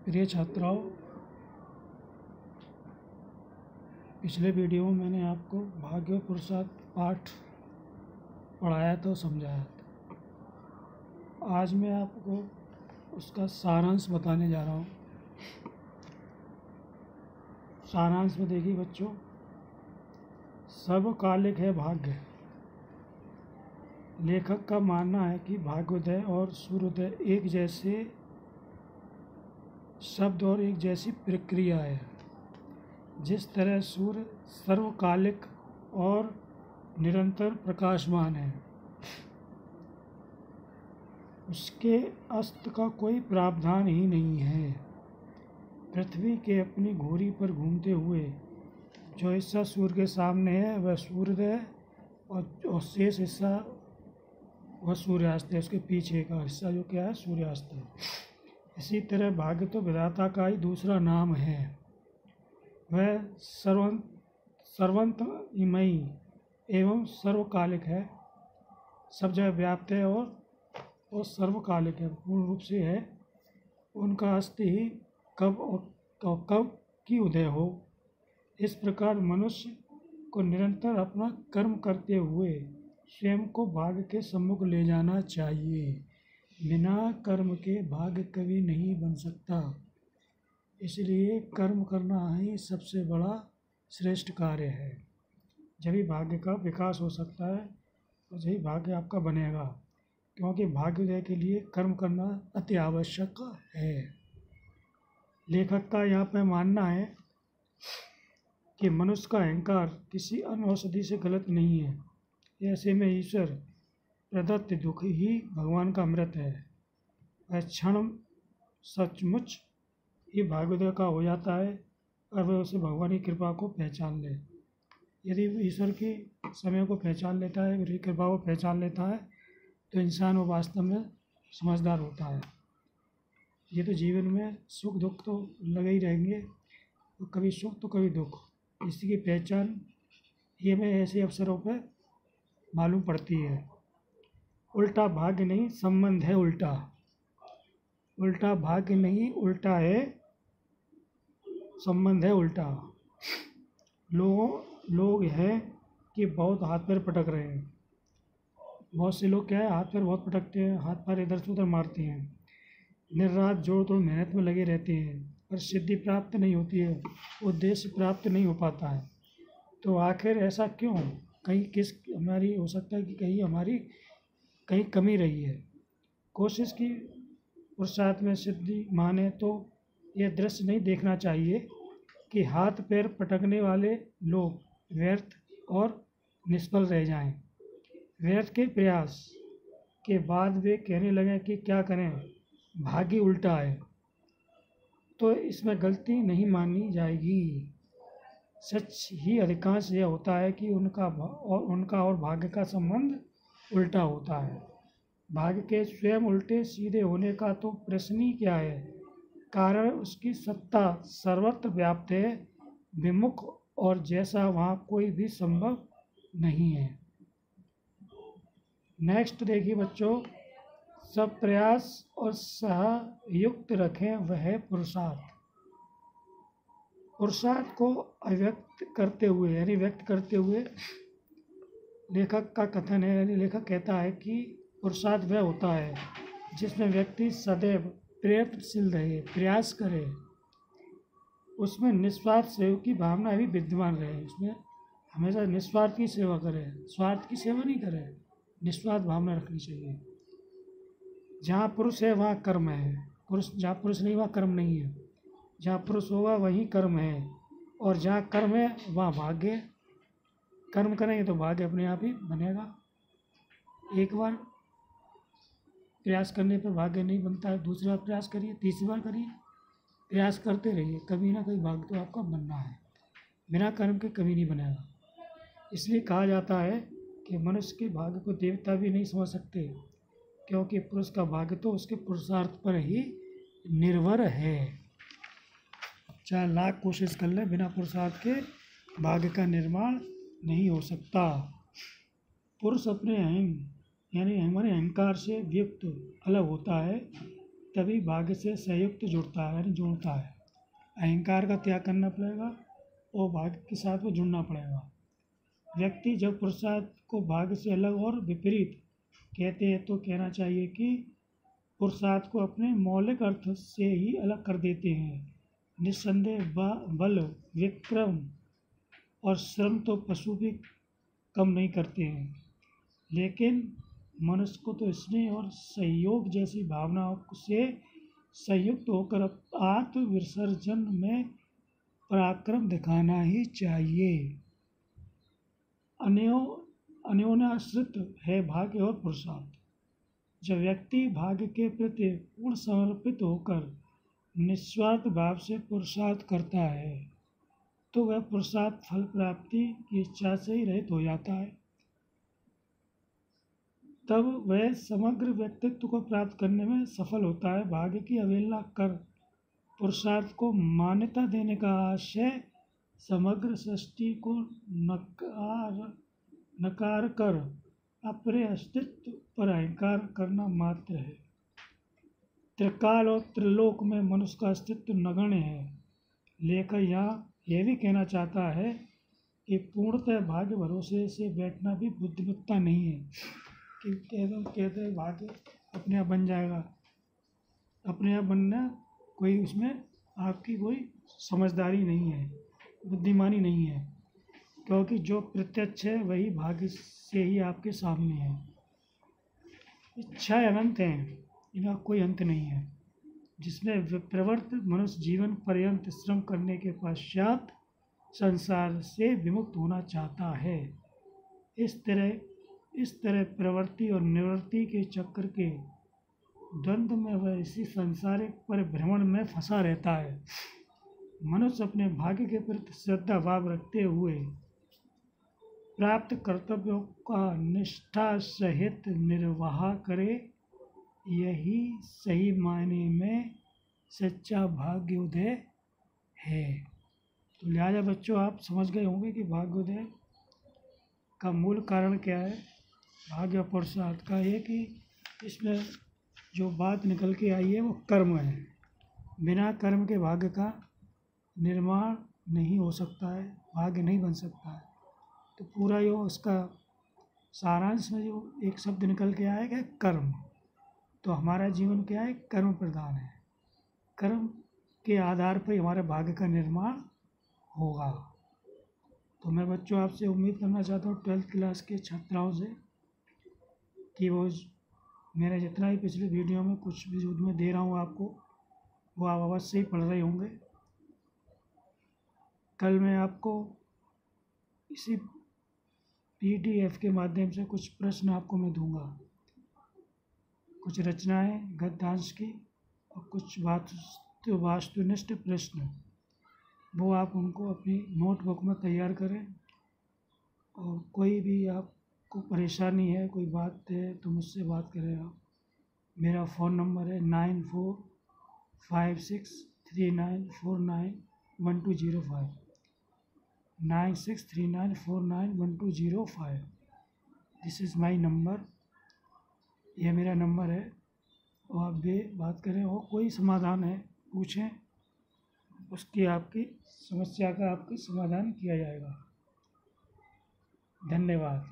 प्रिय छात्राओं, पिछले वीडियो में मैंने आपको भाग्य और पुरुषार्थ पाठ पढ़ाया था और समझाया था। आज मैं आपको उसका सारांश बताने जा रहा हूँ। सारांश में देखिए बच्चों, सर्वकालिक है भाग्य। लेखक का मानना है कि भाग्योदय और सूर्योदय एक जैसे शब्द और एक जैसी प्रक्रिया है। जिस तरह सूर्य सर्वकालिक और निरंतर प्रकाशमान है, उसके अस्त का कोई प्रावधान ही नहीं है। पृथ्वी के अपनी घुरी पर घूमते हुए जो हिस्सा सूर्य के सामने है वह सूर्योदय और शेष हिस्सा वह सूर्यास्त है। उसके पीछे का हिस्सा जो क्या है, सूर्यास्त है। इसी तरह भाग्य तो विधाता का ही दूसरा नाम है। वह सर्वंतमयी एवं सर्वकालिक है, सब जगह व्याप्त है और सर्वकालिक है, पूर्ण रूप से है। उनका अस्ति ही कब की उदय हो। इस प्रकार मनुष्य को निरंतर अपना कर्म करते हुए स्वयं को भाग्य के सम्मुख ले जाना चाहिए। बिना कर्म के भाग्य कभी नहीं बन सकता। इसलिए कर्म करना ही सबसे बड़ा श्रेष्ठ कार्य है। जब ही भाग्य का विकास हो सकता है तो जब ही भाग्य आपका बनेगा, क्योंकि भाग्योदय के लिए कर्म करना अति आवश्यक है। लेखक का यहाँ पर मानना है कि मनुष्य का अहंकार किसी अन्य औषधि से गलत नहीं है। ऐसे में ईश्वर प्रदत्त दुख ही भगवान का अमृत है। वह क्षण सचमुच ही भाग्योदय का हो जाता है और वह उसे भगवान की कृपा को पहचान ले। यदि ईश्वर की समय को पहचान लेता है, उसकी कृपा को पहचान लेता है, तो इंसान वो वास्तव में समझदार होता है। ये तो जीवन में सुख दुख तो लगे ही रहेंगे, तो कभी सुख तो कभी दुख। इसी की पहचान ये में ऐसे अवसरों पर मालूम पड़ती है। उल्टा भाग्य नहीं, संबंध है उल्टा। उल्टा भाग्य नहीं, उल्टा है संबंध है उल्टा। लोग हैं कि बहुत हाथ पैर पटक रहे हैं। बहुत से लोग क्या है, हाथ पैर बहुत पटकते हैं, हाथ पैर इधर से उधर मारते हैं, दिन रात जोड़ तोड़ मेहनत में लगे रहते हैं, पर सिद्धि प्राप्त नहीं होती है, उद्देश्य प्राप्त नहीं हो पाता है। तो आखिर ऐसा क्यों? कहीं किस हमारी हो सकता है कि कहीं हमारी कहीं कमी रही है। कोशिश की पुरुषार्थ में सिद्धि माने तो यह दृश्य नहीं देखना चाहिए कि हाथ पैर पटकने वाले लोग व्यर्थ और निष्फल रह जाएं। व्यर्थ के प्रयास के बाद वे कहने लगे कि क्या करें, भाग्य उल्टा है, तो इसमें गलती नहीं मानी जाएगी। सच ही अधिकांश यह होता है कि उनका और भाग्य का संबंध उल्टा होता है। भाग्य के स्वयं उल्टे सीधे होने का तो प्रश्न ही क्या है। कारण उसकी सत्ता सर्वत्र व्याप्त है, विमुख और जैसा वहाँ कोई भी संभव नहीं है। नेक्स्ट देखिए बच्चों, सब प्रयास और सहयुक्त रखें वह है पुरुषार्थ। पुरुषार्थ को अव्यक्त करते हुए यानी व्यक्त करते हुए लेखक का कथन है, यानी लेखक कहता है कि पुरुषार्थ वह होता है जिसमें व्यक्ति सदैव प्रयत्नशील रहे, प्रयास करे, उसमें निस्वार्थ सेवा की भावना भी विद्यमान रहे। उसमें हमेशा निस्वार्थ की सेवा करे, स्वार्थ की सेवा नहीं करे, निस्वार्थ भावना रखनी चाहिए। जहाँ पुरुष है वहाँ कर्म है, जहाँ पुरुष नहीं वहाँ कर्म नहीं है। जहाँ पुरुष होगा वहीं कर्म है, और जहाँ कर्म है वहाँ भाग्य। कर्म करेंगे तो भाग्य अपने आप ही बनेगा। एक बार प्रयास करने पर भाग्य नहीं बनता है, दूसरी बार प्रयास करिए, तीसरी बार करिए, प्रयास करते रहिए, कभी ना कभी भाग्य तो आपका बनना है। बिना कर्म के कभी नहीं बनेगा। इसलिए कहा जाता है कि मनुष्य के भाग्य को देवता भी नहीं समझ सकते, क्योंकि पुरुष का भाग्य तो उसके पुरुषार्थ पर ही निर्भर है। चाहे लाख कोशिश कर ले, बिना पुरुषार्थ के भाग्य का निर्माण नहीं हो सकता। पुरुष अपने यानी हमारे अहंकार से युक्त अलग होता है, तभी भाग्य से संयुक्त जुड़ता है, यानी जुड़ता है। अहंकार का त्याग करना पड़ेगा और भाग्य के साथ में जुड़ना पड़ेगा। व्यक्ति जब पुरुषार्थ को भाग्य से अलग और विपरीत कहते हैं तो कहना चाहिए कि पुरुषार्थ को अपने मौलिक अर्थ से ही अलग कर देते हैं। निस्संदेह बल, विक्रम और श्रम तो पशु भी कम नहीं करते हैं, लेकिन मनुष्य को तो स्नेह और सहयोग जैसी भावनाओं से संयुक्त होकर आत्म विसर्जन में पराक्रम दिखाना ही चाहिए। अन्योन्याश्रित है भाग्य और पुरुषार्थ। जब व्यक्ति भाग्य के प्रति पूर्ण समर्पित होकर निस्वार्थ भाव से पुरुषार्थ करता है तो वह पुरुषार्थ फल प्राप्ति की इच्छा से ही रहित हो जाता है। तब वह समग्र व्यक्तित्व को प्राप्त करने में सफल होता है। भाग्य की अवहेलना कर पुरुषार्थ को मान्यता देने का आशय समग्र सृष्टि को नकार कर अपने अस्तित्व पर अहंकार करना मात्र है। त्रिकाल और त्रिलोक में मनुष्य का अस्तित्व नगण्य है। लेखक यहाँ यह भी कहना चाहता है कि पूर्णतः भाग्य भरोसे से बैठना भी बुद्धिमत्ता नहीं है कि कहते भाग्य अपने आप बन जाएगा। अपने आप बनना कोई उसमें आपकी कोई समझदारी नहीं है, बुद्धिमानी नहीं है, क्योंकि जो प्रत्यक्ष है वही भाग्य से ही आपके सामने है। इच्छाएं अनंत हैं, इनका कोई अंत नहीं है, जिसमें प्रवृत्त मनुष्य जीवन पर्यंत श्रम करने के पश्चात संसार से विमुक्त होना चाहता है। इस तरह प्रवृत्ति और निवृत्ति के चक्र के द्वंद्व में वह इसी सांसारिक परिभ्रमण में फंसा रहता है। मनुष्य अपने भाग्य के प्रति श्रद्धा भाव रखते हुए प्राप्त कर्तव्यों का निष्ठा सहित निर्वाह करे, यही सही मायने में सच्चा भाग्योदय है। तो लिहाजा बच्चों आप समझ गए होंगे कि भाग्योदय का मूल कारण क्या है। भाग्य और पुरुषार्थ का ये कि इसमें जो बात निकल के आई है वो कर्म है। बिना कर्म के भाग्य का निर्माण नहीं हो सकता है, भाग्य नहीं बन सकता है। तो पूरा जो उसका सारांश में जो एक शब्द निकल के आएगा कर्म। तो हमारा जीवन क्या है, कर्म प्रधान है। कर्म के आधार पर हमारे भाग्य का निर्माण होगा। तो मैं बच्चों आपसे उम्मीद करना चाहता हूँ 12th क्लास के छात्राओं से कि वो मेरा जितना भी पिछले वीडियो में कुछ भी मैं दे रहा हूँ आपको, वो आप अवश्य ही पढ़ रहे होंगे। कल मैं आपको इसी PDF के माध्यम से कुछ प्रश्न आपको मैं दूंगा, कुछ रचनाएं गद्यांश की और कुछ वास्तुनिष्ठ प्रश्न। वो आप उनको अपनी नोटबुक में तैयार करें। और कोई भी आपको परेशानी है, कोई बात है, तो मुझसे बात करें आप। मेरा फ़ोन नंबर है 9639491205 9639491205। दिस इज़ माई नंबर, यह मेरा नंबर है। और आप भी बात करें और कोई समाधान है पूछें, उसकी आपकी समस्या का आपकी समाधान किया जाएगा। धन्यवाद।